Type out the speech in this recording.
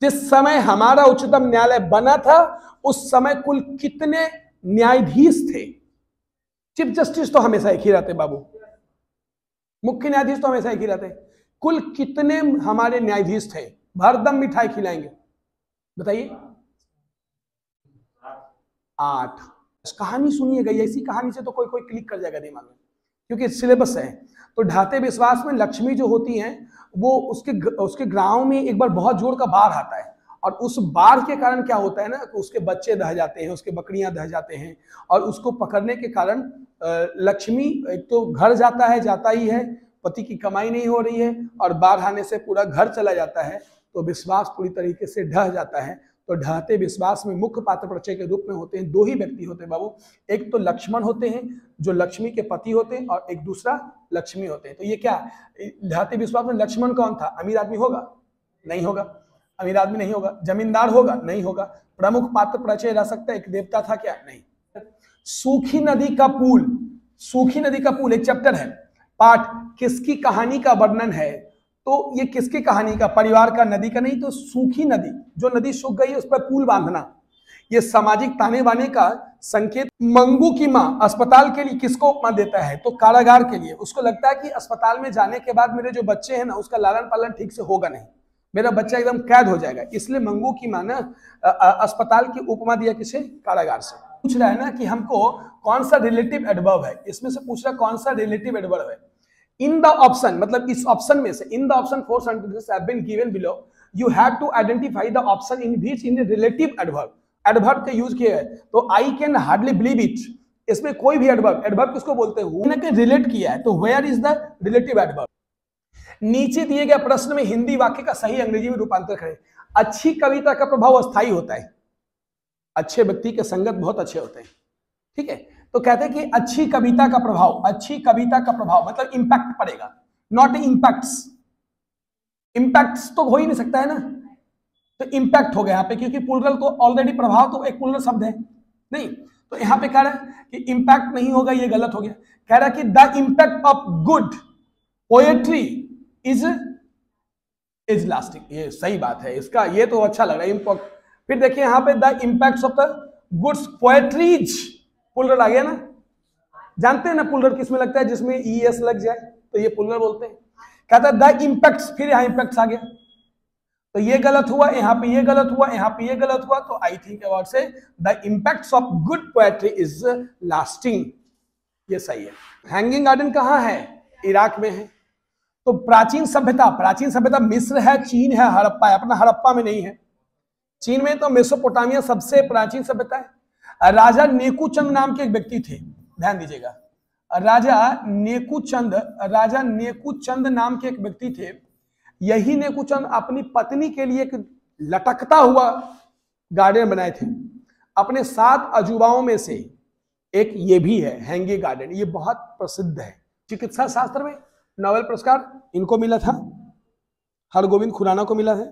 जिस समय हमारा उच्चतम न्यायालय बना था उस समय कुल कितने न्यायाधीश थे? चीफ जस्टिस तो हमेशा एक ही रहते बाबू, मुख्य न्यायाधीश तो हमेशा एक ही रहते। कुल कितने हमारे न्यायाधीश थे? भरदम मिठाई खिलाएंगे, बताइए। 8। कहानी सुनिएगा, ऐसी कहानी से तो कोई कोई क्लिक कर जाएगा दिमाग में, क्योंकि सिलेबस है। तो ढाते विश्वास में लक्ष्मी जो होती हैं वो उसके गांव में एक बार बहुत जोर का बाढ़ आता है, और उस बाढ़ के कारण क्या होता है ना, उसके बच्चे दह जाते हैं, उसके बकरियां दह जाते हैं, और उसको पकड़ने के कारण लक्ष्मी एक तो घर जाता ही है, पति की कमाई नहीं हो रही है, और बाढ़ आने से पूरा घर चला जाता है, तो विश्वास पूरी तरीके से ढह जाता है। तो ढहते विश्वास में मुख्य पात्र परिचय के रूप में होते हैं 2 ही व्यक्ति होते हैं बाबू, एक तो लक्ष्मण होते हैं जो लक्ष्मी के पति होते हैं, और एक दूसरा लक्ष्मी होते हैं। तो ये क्या ढहते विश्वास में लक्ष्मण कौन था? अमीर आदमी होगा? नहीं होगा, अमीर आदमी नहीं होगा। जमींदार होगा? नहीं होगा। प्रमुख पात्र परिचय रह सकता है, एक देवता था क्या? नहीं। सूखी नदी का पुल, सूखी नदी का पुल एक चैप्टर है, पाठ किसकी कहानी का वर्णन है? तो ये किसकी कहानी का? परिवार का, नदी का नहीं। तो सूखी नदी, जो नदी सूख गई है उस पर पुल बांधना, ये सामाजिक ताने बाने का संकेत। मंगू की माँ अस्पताल के लिए किसको उपमा देता है? तो कारागार के लिए। उसको लगता है कि अस्पताल में जाने के बाद मेरे जो बच्चे हैं ना उसका लालन पालन ठीक से होगा नहीं, मेरा बच्चा एकदम कैद हो जाएगा, इसलिए मंगू की माँ ना अस्पताल की उपमा दिया किसे? कारागार से। पूछ रहा है ना कि हमको कौन सा रिलेटिव एडवर्ब है, इसमें से पूछ रहा है कौन सा रिलेटिव एडवर्ब है। इन द ऑप्शन, मतलब इस ऑप्शन में से, in the option 4 sentences have been given below, you have to identify the option in which in the relative adverb, adverb का यूज किया है। तो I can hardly believe it, इसमें कोई भी एडवर्ब, एडवर्ब किसको बोलते हैं? रिलेट किया है, तो where is the relative adverb. नीचे दिए गए प्रश्न में हिंदी वाक्य का सही अंग्रेजी में रूपांतर करें। अच्छी कविता का प्रभाव अस्थायी होता है, अच्छे व्यक्ति के संगत बहुत अच्छे होते हैं, ठीक है। तो कहते हैं कि अच्छी कविता का प्रभाव, अच्छी कविता का प्रभाव मतलब इंपैक्ट पड़ेगा, नॉट इंपैक्ट्स। इंपैक्ट्स तो हो ही नहीं सकता है ना, तो इंपैक्ट हो गया यहाँ पे, क्योंकि प्लूरल तो ऑलरेडी, प्रभाव तो एक प्लूरल शब्द है नहीं। तो यहाँ पे कह रहा है कि इंपैक्ट नहीं होगा, ये गलत हो गया। कह रहा है कि the impact of good poetry is lasting, ये सही बात है इसका, ये तो अच्छा लग रहा है। फिर देखिए यहाँ पे the impacts of the goods poetries, plural आ गया ना। जानते हैं ना प्लूरल किसमें लगता है? जिसमें ईएस लग जाए तो ये प्लूरल बोलते हैं। कहता है द इंपैक्ट्स, फिर यहाँ इंपैक्ट्स आ गया, तो ये गलत हुआ, यहाँ पे ये गलत हुआ, यहाँ पे ये गलत हुआ। तो आई थिंक अबाउट से the impacts of good poetry is lasting, ये सही है। हैंगिंग गार्डन कहाँ है? इराक में है। तो प्राचीन सभ्यता, प्राचीन सभ्यता मिस्र है, चीन है, हड़प्पा है। अपना हड़प्पा में नहीं है, चीन में तो मेसोपोटामिया सबसे प्राचीन सभ्यता है। राजा नेकुचंद नाम के एक व्यक्ति थे, ध्यान दीजिएगा, राजा नेकुचंद नाम के एक व्यक्ति थे। यही नेकुचंद अपनी पत्नी के लिए एक लटकता हुआ गार्डन बनाए थे। अपने 7 अजूबाओं में से एक ये भी है, हैंगिंग गार्डन। ये बहुत प्रसिद्ध है, चिकित्सा शास्त्र में नोबेल पुरस्कार इनको मिला था, हरगोविंद खुराना को मिला है।